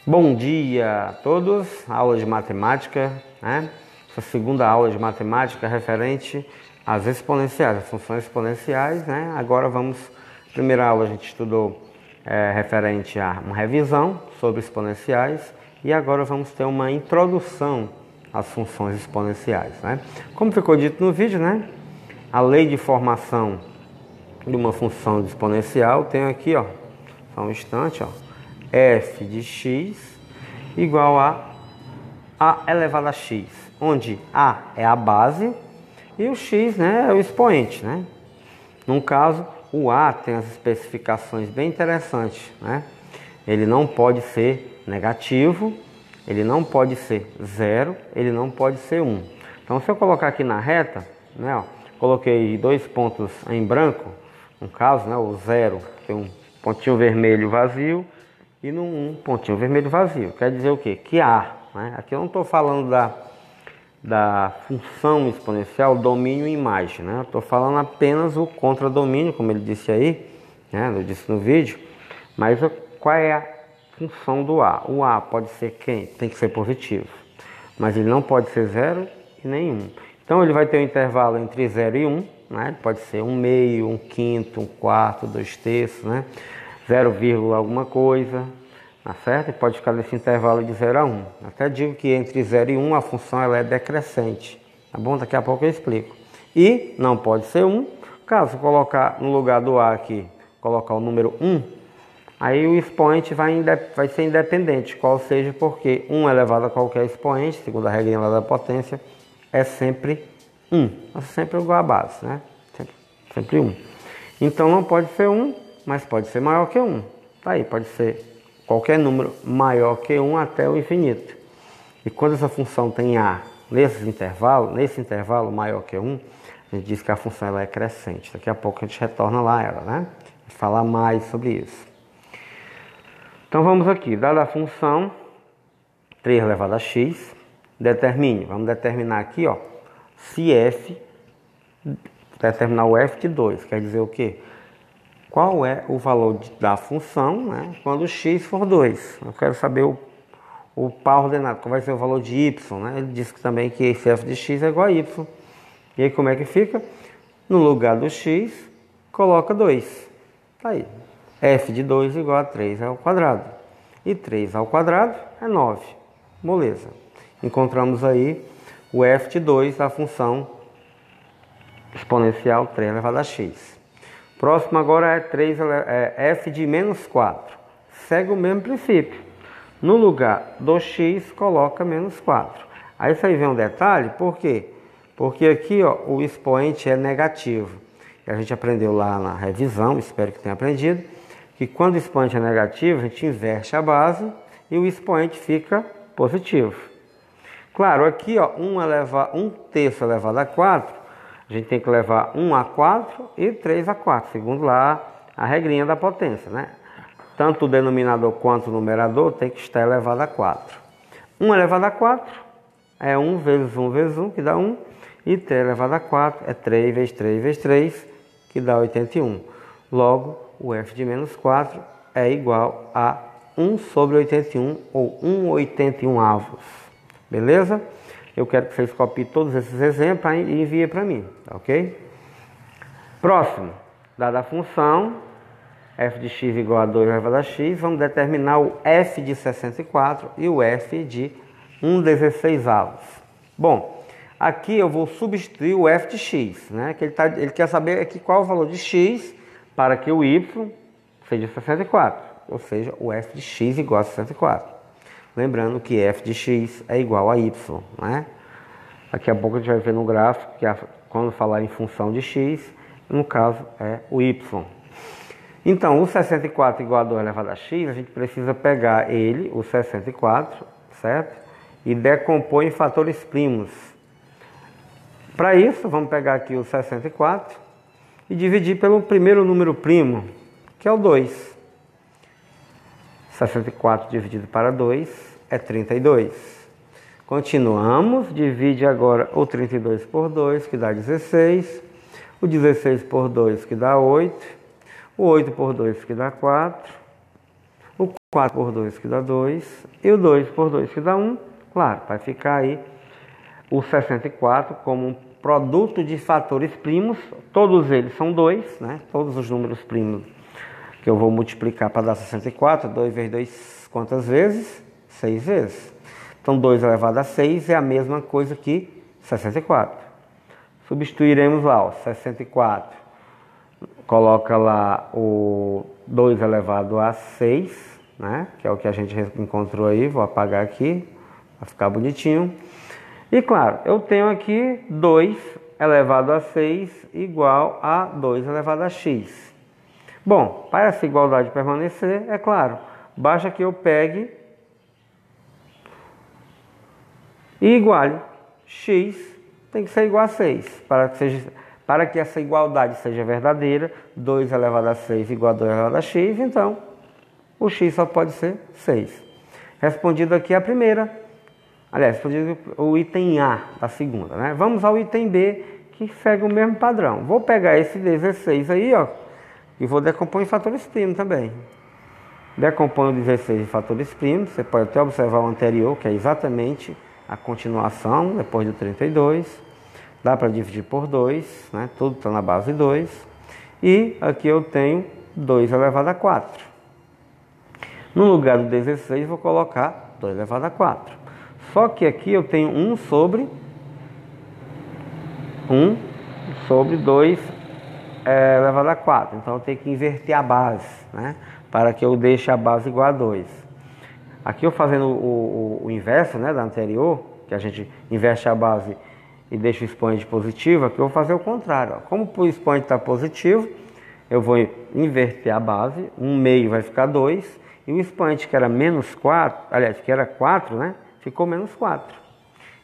Bom dia a todos, aula de matemática, né? Essa segunda aula de matemática referente às exponenciais, às funções exponenciais, né? Agora primeira aula a gente estudou referente a uma revisão sobre exponenciais e agora vamos ter uma introdução às funções exponenciais, né? Como ficou dito no vídeo, né? A lei de formação de uma função exponencial tem aqui, ó, só um instante, ó, f de x igual a elevado a x, onde a é a base e o x, né, é o expoente, né? No caso, o a tem as especificações bem interessantes, né? Ele não pode ser negativo, ele não pode ser zero, ele não pode ser 1. Então, se eu colocar aqui na reta, né, ó, coloquei 2 pontos em branco, no caso, né, o 0 tem um pontinho vermelho vazio e no 1 pontinho vermelho vazio. Quer dizer o quê? Que A, né? Aqui eu não estou falando da função exponencial domínio e imagem, né? Eu estou falando apenas o contradomínio, como ele disse aí, né? Eu disse no vídeo. Mas qual é a função do A? O A pode ser quem? Tem que ser positivo. Mas ele não pode ser 0 e nem 1. Então ele vai ter um intervalo entre 0 e 1, né? Pode ser 1/2, 1/5, 1/4, 2/3, né? 0, alguma coisa, tá certo? E pode ficar nesse intervalo de 0 a 1. Até digo que entre 0 e 1 a função ela é decrescente, tá bom? Daqui a pouco eu explico. E não pode ser 1, caso colocar no lugar do A aqui, colocar o número 1, aí o expoente vai ser independente, qual seja, porque 1 elevado a qualquer expoente, segundo a regrinha lá da potência, é sempre 1. É sempre igual à base, né? Sempre 1. Então não pode ser 1, mas pode ser maior que 1. Tá aí, pode ser qualquer número maior que 1 até o infinito. E quando essa função tem A nesse intervalo maior que 1, a gente diz que a função ela é crescente. Daqui a pouco a gente retorna lá ela, né? Falar mais sobre isso. Então vamos aqui, dada a função 3 elevado a x, vamos determinar aqui, ó, se f, determinar o f de 2, quer dizer o quê? Qual é o valor da função, né, quando x for 2? Eu quero saber o par ordenado, qual vai ser o valor de y, né? Ele disse também que esse f de x é igual a y. E aí como é que fica? No lugar do x, coloca 2. Tá aí. F de 2 igual a 3 ao quadrado. E 3 ao quadrado é 9. Beleza. Encontramos aí o f de 2 da função exponencial 3 elevado a x. Próximo agora é f de menos 4. Segue o mesmo princípio. No lugar do x, coloca menos 4. Aí isso aí vem um detalhe, por quê? Porque aqui, ó, o expoente é negativo. E a gente aprendeu lá na revisão, espero que tenha aprendido, que quando o expoente é negativo, a gente inverte a base e o expoente fica positivo. Claro, aqui, ó, 1/3 elevado a 4, a gente tem que levar 1 a 4 e 3 a 4, segundo lá a regrinha da potência, né? Tanto o denominador quanto o numerador tem que estar elevado a 4. 1 elevado a 4 é 1 vezes 1 vezes 1, que dá 1. E 3 elevado a 4 é 3 vezes 3 vezes 3, que dá 81. Logo, o f de menos 4 é igual a 1 sobre 81, ou 1/81. Beleza? Eu quero que vocês copiem todos esses exemplos e enviem para mim, ok? Próximo, dada a função f de x igual a 2 elevado a x, vamos determinar o f de 64 e o f de 1/16. Bom, aqui eu vou substituir o f de x, né? Que ele quer saber aqui qual é o valor de x para que o y seja 64, ou seja, o f de x igual a 64. Lembrando que f de x é igual a y, né? Daqui a pouco a gente vai ver no gráfico que quando falar em função de x, no caso é o y. Então, o 64 igual a 2 elevado a x, a gente precisa pegar ele, o 64, certo? E decompor em fatores primos. Para isso, vamos pegar aqui o 64 e dividir pelo primeiro número primo, que é o 2. 64 dividido para 2 é 32. Continuamos, divide agora o 32 por 2, que dá 16. O 16 por 2, que dá 8. O 8 por 2, que dá 4. 4 por 2 que dá 2. E o 2 por 2 que dá 1. Claro, vai ficar aí o 64 como um produto de fatores primos. Todos eles são 2, né? Todos os números primos que eu vou multiplicar para dar 64. 2 vezes 2, quantas vezes? 6 vezes. Então 2 elevado a 6 é a mesma coisa que 64. Substituiremos lá, ó, 64. Coloca lá o 2 elevado a 6, né? Que é o que a gente encontrou aí. Vou apagar aqui para ficar bonitinho. E claro, eu tenho aqui 2 elevado a 6 igual a 2 elevado a x. Bom, para essa igualdade permanecer, é claro, basta que eu pegue e iguale. X tem que ser igual a 6. Para que essa igualdade seja verdadeira, 2 elevado a 6 igual a 2 elevado a x, então o x só pode ser 6. Respondido aqui a primeira. Aliás, respondido o item A da segunda, né? Vamos ao item B, que segue o mesmo padrão. Vou pegar esse 16 aí, ó, e vou decompor em fatores primos também. Decompõe o 16 em fatores primos. Você pode até observar o anterior, que é exatamente a continuação, depois do 32. Dá para dividir por 2, né? Tudo está na base 2. E aqui eu tenho 2 elevado a 4. No lugar do 16, vou colocar 2 elevado a 4. Só que aqui eu tenho 1 sobre 2 elevado a 4. Então eu tenho que inverter a base, né? Para que eu deixe a base igual a 2. Aqui eu fazendo o inverso, né, da anterior, que a gente inverte a base e deixa o expoente positivo, aqui eu vou fazer o contrário. Ó. Como o expoente está positivo, eu vou inverter a base, 1 meio vai ficar 2, e o expoente que era menos 4, aliás, que era 4, né? Ficou menos 4.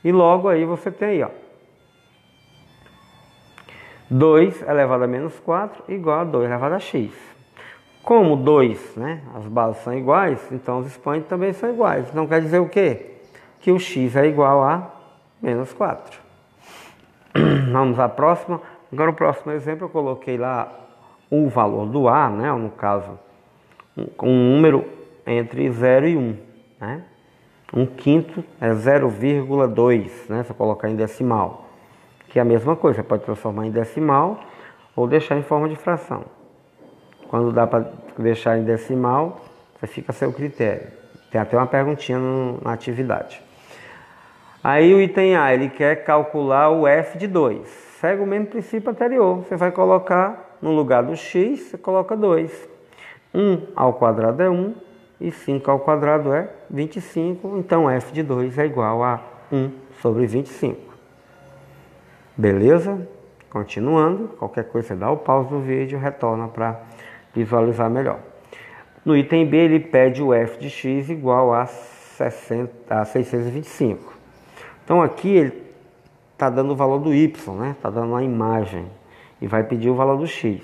E logo aí você tem aí, ó, 2 elevado a menos 4 igual a 2 elevado a x. Como 2, né, as bases são iguais, então os expoentes também são iguais. Então quer dizer o quê? Que o x é igual a menos 4. Vamos à próxima. Agora o próximo exemplo eu coloquei lá o valor do A, né, no caso, um número entre 0 e 1, né? 1/5 é 0,2, né? Se eu colocar em decimal, que é a mesma coisa, você pode transformar em decimal ou deixar em forma de fração. Quando dá para deixar em decimal, você fica a seu critério. Tem até uma perguntinha na atividade. Aí o item A, ele quer calcular o f de 2. Segue o mesmo princípio anterior. Você vai colocar, no lugar do x, você coloca 2. 1 ao quadrado é 1. E 5 ao quadrado é 25, então f de 2 é igual a 1 sobre 25. Beleza? Continuando, qualquer coisa você dá o pause no vídeo e retorna para visualizar melhor. No item B ele pede o f de x igual a 625. Então aqui ele está dando o valor do y, né? Está dando uma imagem e vai pedir o valor do x.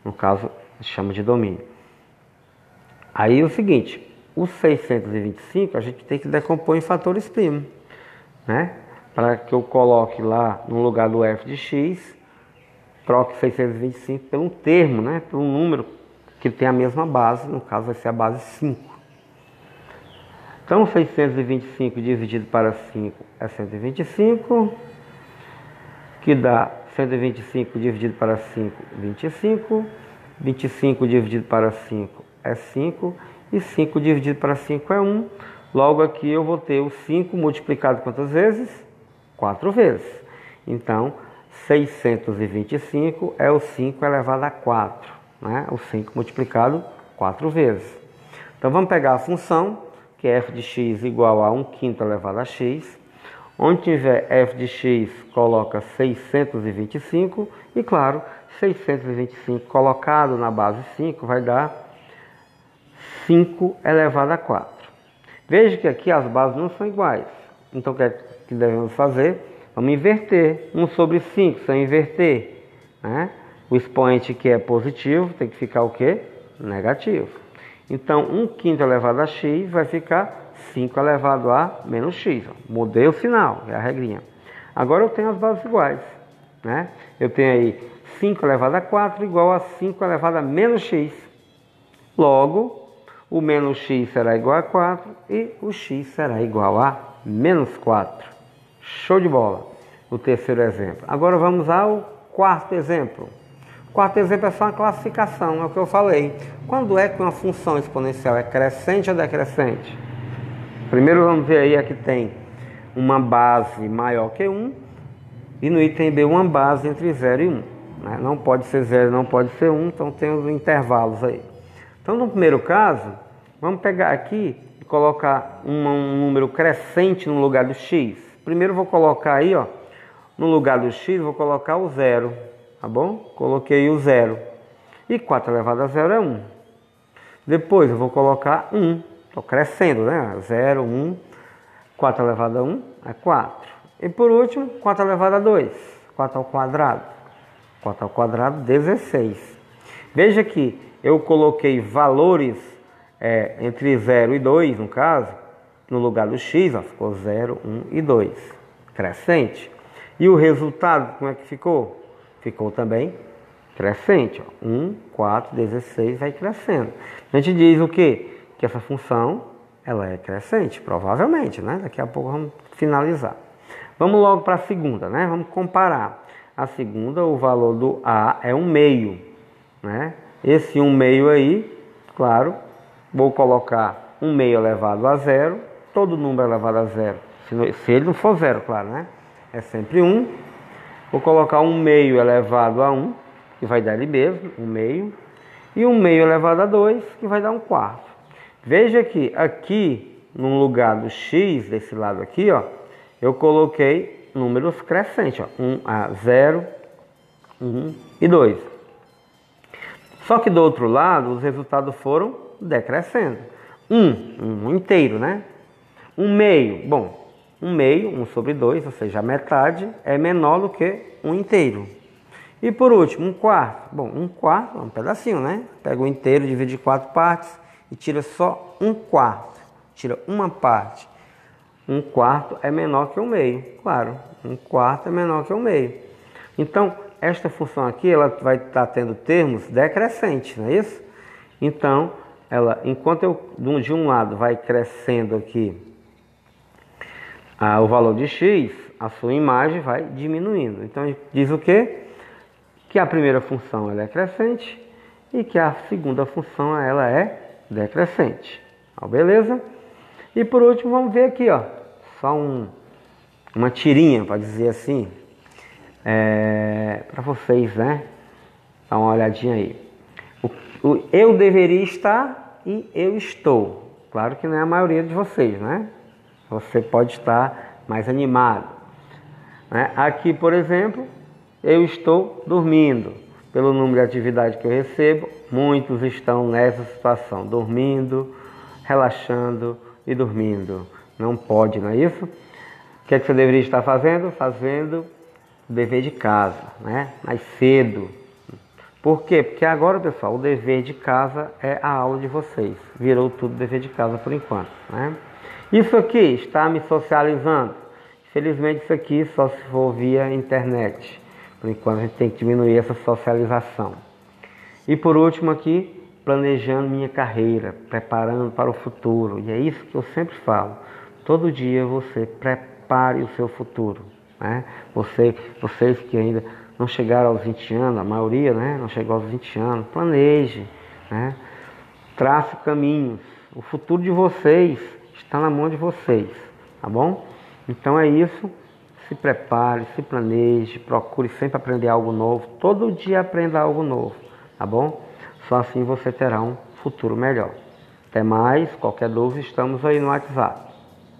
No caso, chama de domínio. Aí é o seguinte, o 625 a gente tem que decompor em fatores primos, né? Para que eu coloque lá no lugar do f de x, troque 625 por um termo, né? Por um número que tem a mesma base, no caso vai ser a base 5. Então 625 dividido para 5 é 125, que dá 125 dividido para 5, 25, 25 dividido para 5 é 5, e 5 dividido para 5 é 1. Logo aqui eu vou ter o 5 multiplicado quantas vezes? 4 vezes. Então, 625 é o 5 elevado a 4, né? O 5 multiplicado 4 vezes. Então, vamos pegar a função, que é f de x igual a 1/5 elevado a x. Onde tiver f de x, coloca 625. E, claro, 625 colocado na base 5 vai dar 5 elevado a 4. Veja que aqui as bases não são iguais. Então o que devemos fazer? Vamos inverter. 1 sobre 5, se eu inverter, né? O expoente que é positivo tem que ficar o quê? Negativo. Então 1/5 elevado a x vai ficar 5 elevado a menos x. Mudei o sinal, é a regrinha. Agora eu tenho as bases iguais, né? Eu tenho aí 5 elevado a 4 igual a 5 elevado a menos x. Logo, o menos x será igual a 4 e o x será igual a menos 4. Show de bola! O terceiro exemplo. Agora vamos ao quarto exemplo. O quarto exemplo é só uma classificação, é o que eu falei. Quando é que uma função exponencial é crescente ou decrescente? Primeiro vamos ver aí, aqui tem uma base maior que 1 e no item B uma base entre 0 e 1. Né? Não pode ser 0, não pode ser 1, então tem os intervalos aí. Então no primeiro caso, vamos pegar aqui e colocar um número crescente no lugar do x. Primeiro eu vou colocar aí, ó, no lugar do x, vou colocar o 0, tá bom? Coloquei o 0. E 4 elevado a 0 é 1. Depois eu vou colocar 1. Estou crescendo, né? 0, 1. 4 elevado a 1 é 4. E por último, 4 elevado a 2. 4 ao quadrado. 4 ao quadrado, 16. Veja que eu coloquei valores entre 0 e 2, no caso, no lugar do x, ó, ficou 0, 1 e 2. Crescente. E o resultado, como é que ficou? Ficou também crescente. Ó. 1, 4, 16, vai crescendo. A gente diz o quê? Que essa função, ela é crescente, provavelmente, né? Daqui a pouco vamos finalizar. Vamos logo para a segunda, né? Vamos comparar. A segunda, o valor do A é 1/2, né? Esse 1/2 aí, claro, vou colocar 1/2 elevado a 0. Todo número elevado a 0, se ele não for 0, claro, né? É sempre 1. Vou colocar 1/2 elevado a 1, que vai dar ele mesmo, 1/2. E 1/2 elevado a 2, que vai dar 1/4. Veja que aqui, no lugar do x, desse lado aqui, ó, eu coloquei números crescentes, ó, 0, 1 e 2. Só que do outro lado, os resultados foram decrescendo. 1 inteiro, né? 1/2, bom, 1/2, 1 sobre 2, ou seja, a metade é menor do que 1 inteiro. E por último, 1/4. Bom, 1/4 é um pedacinho, né? Pega o inteiro, divide em 4 partes e tira só 1/4. Tira uma parte. 1/4 é menor que 1/2, claro. 1/4 é menor que 1/2. Então, esta função aqui, ela vai estar tendo termos decrescentes, não é isso? Então, ela, enquanto eu, de um lado, vai crescendo aqui o valor de x, a sua imagem vai diminuindo. Então, diz o quê? Que a primeira função ela é crescente e que a segunda função ela é decrescente. Então, beleza? E por último, vamos ver aqui, ó, só uma tirinha, para dizer assim, para vocês, né? Dá uma olhadinha aí. O eu deveria estar e eu estou. Claro que não é a maioria de vocês, né? Você pode estar mais animado. Né? Aqui, por exemplo, eu estou dormindo. Pelo número de atividade que eu recebo, muitos estão nessa situação, dormindo, relaxando e dormindo. Não pode, não é isso? O que é que você deveria estar fazendo? Fazendo o dever de casa, né? Mais cedo. Por quê? Porque agora, pessoal, o dever de casa é a aula de vocês. Virou tudo dever de casa por enquanto, né? Isso aqui está me socializando. Infelizmente, isso aqui só se for via internet. Por enquanto, a gente tem que diminuir essa socialização. E por último aqui, planejando minha carreira, preparando para o futuro. E é isso que eu sempre falo. Todo dia você prepare o seu futuro. Né? Vocês que ainda não chegaram aos 20 anos, a maioria, né, não chegou aos 20 anos, planeje, né? Trace caminhos. O futuro de vocês está na mão de vocês, tá bom? Então é isso. Se prepare, se planeje, procure sempre aprender algo novo. Todo dia aprenda algo novo, tá bom? Só assim você terá um futuro melhor. Até mais, qualquer dúvida, estamos aí no WhatsApp.